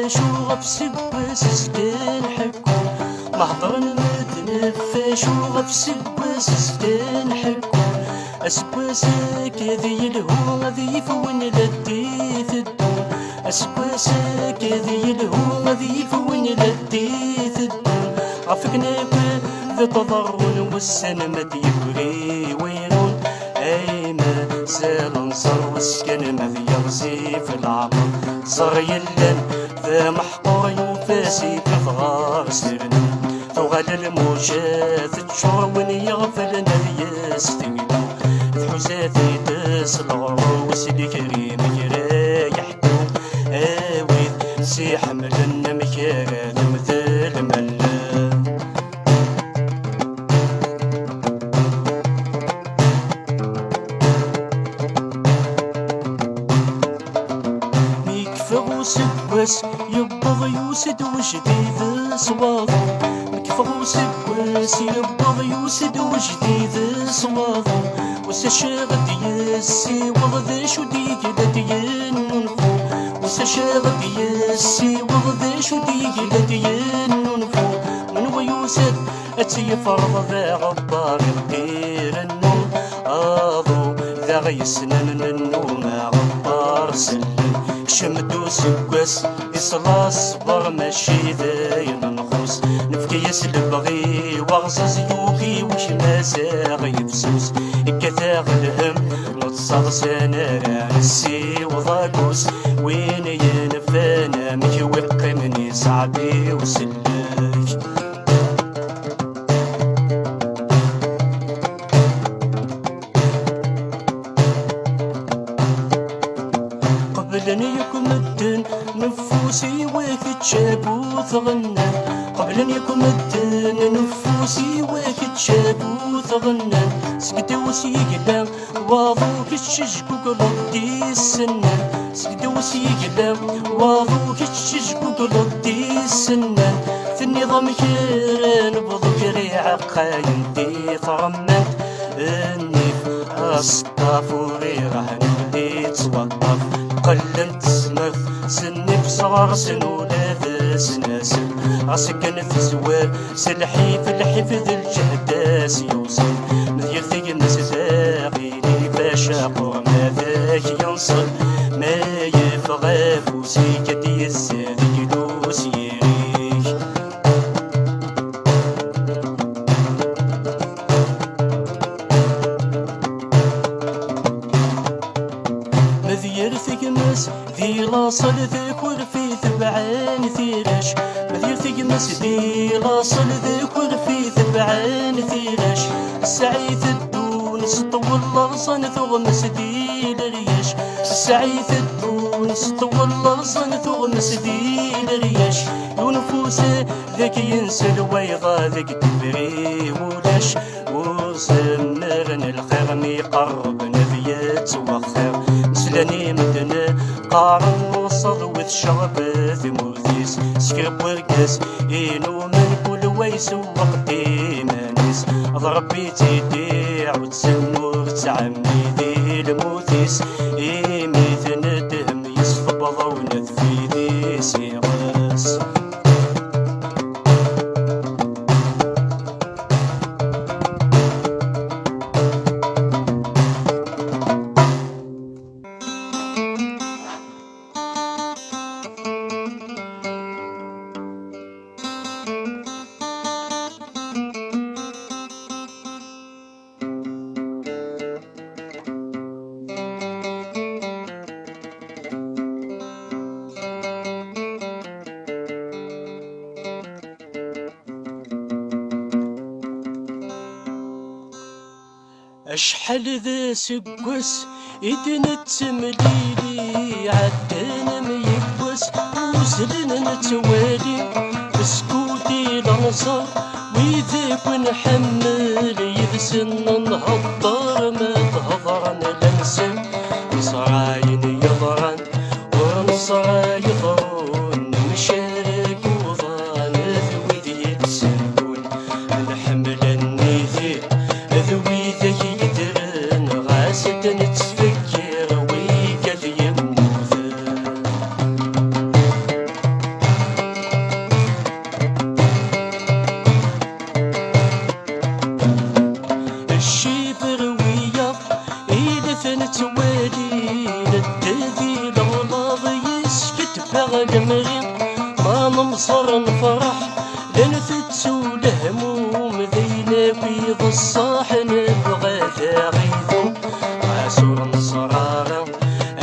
نتنفاش وغف سباس سكان حكو محضر نتنفاش وغف سباس سكان حكو أسباسك ذي الهو ذي فون لدي ثدون أسباسك ذي الهو ذي فون لدي ثدون عفقنا ذا تضرون والسن ما ديوري وينون أي ما زال نصر والسكن ما ذي يغزي في العمر صار يلن ذا محقور يوفاسي في ضغار سرنا ثغال الموجات تشور وين يغفلنا ذي يستنقلو حزاتي تسلغ وسيدي كريم يرا يحكو آويذ سي حملنا مكارا مثل ملا ميكفغ سباس يبض يوسد وجديد صواضو ميكفغ سباس يبض يوسد وجديد صواضو وسشغد يسي وغذا شو ديك لدين ننفو وسشغد يسي وغذا شو ديك لدين ننفو من ويوسد أتي فرض ذا غبار يدير النوم آضو ذا غيسنن النوم غبار سلم شمدو سكوس يصلا صبر ماشي ذا ينخوص نفكي يسلبغي وغزز يوكي وش مازاغ يفسوس كثاغ الهم نتصاغ سنة نسي وضاقوس وين ينفانا مكوق مني صعبي وسلك قبل ان يكون الدن نفوسي واكد شابو ثغنى قبل ان يكون الدن نفوسي واكد شابو ثغنى سكدوس يقلام واضوك الشجكوك ردي السنان سكدوس يقلام واضوك الشجكوك ردي السنان في النظام كيران بضكري عقاين دي ثغمنت النيف أصطافوري راح نبدي توظف قلنت سمث سني بصغر سنولا ذا سناسل عسكن في زوال سلحي في الحفظ الجهداس يوصل مذير ثقن ستاغيني فاشاقو ما ذاك ينصل ما يفغى فوسي كدي الزاذي دوس يريك مذير ثقمس ذي لاصل ذكر في ثبعان ثيرش مذير ثقمس ذي لاصل ذكر في ثبعان ثيرش السعيث الدونس طول لغصن ثغمس ذي لريش السعيث الدونس طول لغصن ثغمس ذي لريش ونفوسه ذاك ينسل ويغا ذاك تبري ولاش وسمرن الخير ميقرب نبيات وخير مسلاني مدنا قارن وصل وذ شغبث موثيس سكرب ورقاس إنو من كل ويس وقتي مانيس ضربي تيديع وتسنور تعمي ذي الموثيس إيميث ندهم يصفب ضونث في ذي سيغاس أشحال ذا سكوس إدنا تمليلي عدنا ميكوس وزلنا نتوالي بسكوتي لنصر ويذاك نحمل يذسن نهضر ما تهضرنا لنسن نصراين يضرن ونصرا يضرون مشارك وضان ذوي يتسنون نحمل النيذي ذوي ذي يدرن غاسد نتفكر ويقد يموت ما نمصر نفرح لنفتو الهموم ذينا بيض الصاح نبغى ثاغيثو عاسور نصرارا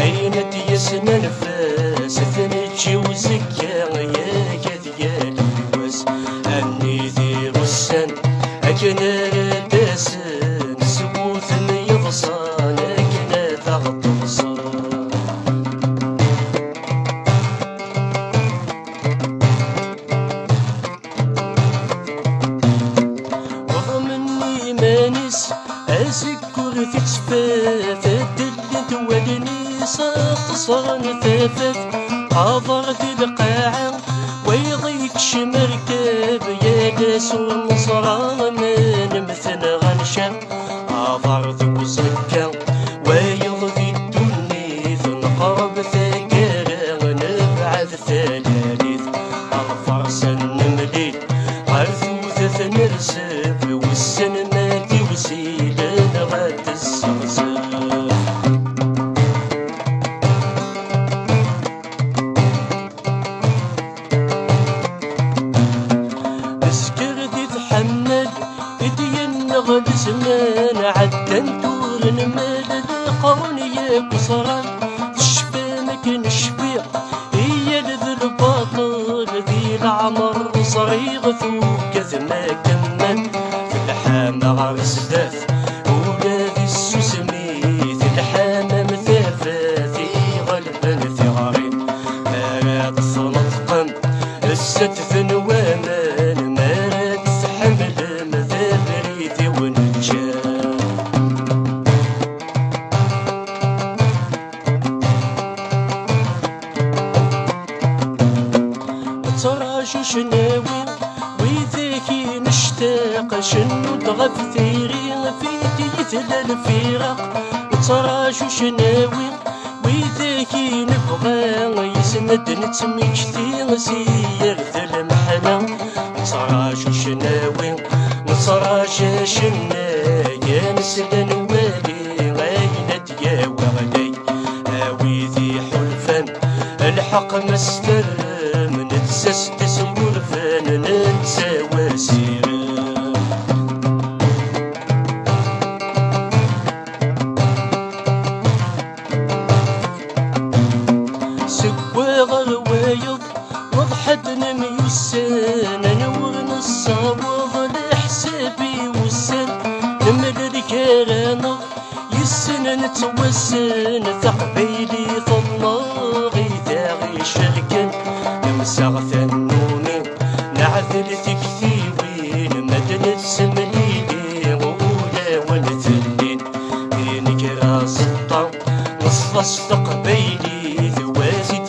أين ديسنا نفاس ثنجي وزكا يا كذيال الواس أني ذي غسان أكنا داسن سبوث يضصان أكنا تغطصان وضمني مانس أسكر في تفاف الدلت ودني صغن ثافف حاضر في القاعة ويضيك شمركب يا ناس ونصرى من مثل غنشا حاضر ذو زكا ويضي الدنيث نقرب ثقارا نبعث ثلاليث الفرس النمليل عرثوث نرسف والسن ما توسيل نغاد الزغزف نغد زمان عدى ندور نمال القرن يا قصران تشفانك نشفيع هي لذي الباطل ذي العمر صريغ ثوكث ما كمل في الحامة غرسداث ولادي السوسميث الحامة مثافاثي غلبا ثغارين مرات نطقم الستف نوامان مرات حمل تراجو شناوي وذاكي نشتاق شنو ضغب ثيري في تيثل الفراق تراجو شناوي وذاكي نبغى يسند نتمجثي سير ذا المحنة تراجو شناوي نتراجا شنايا نسل نوالي غاينة يا وغلي هاوي ذي حلفان الحق مستر نتسس تسور فان ننسى وسيرة سكوى غروايض وضحت نميوسان نور نصاوض لحسابي وسان نمل الكرانة يسن نتوسن ثقبيلي ثلاغي ذاغي شركن مساغ ثنوني نعذل تكثيوين مدن السمليلي غولا ونثلين بينك راس الطاو نصف قبيلي ذوازي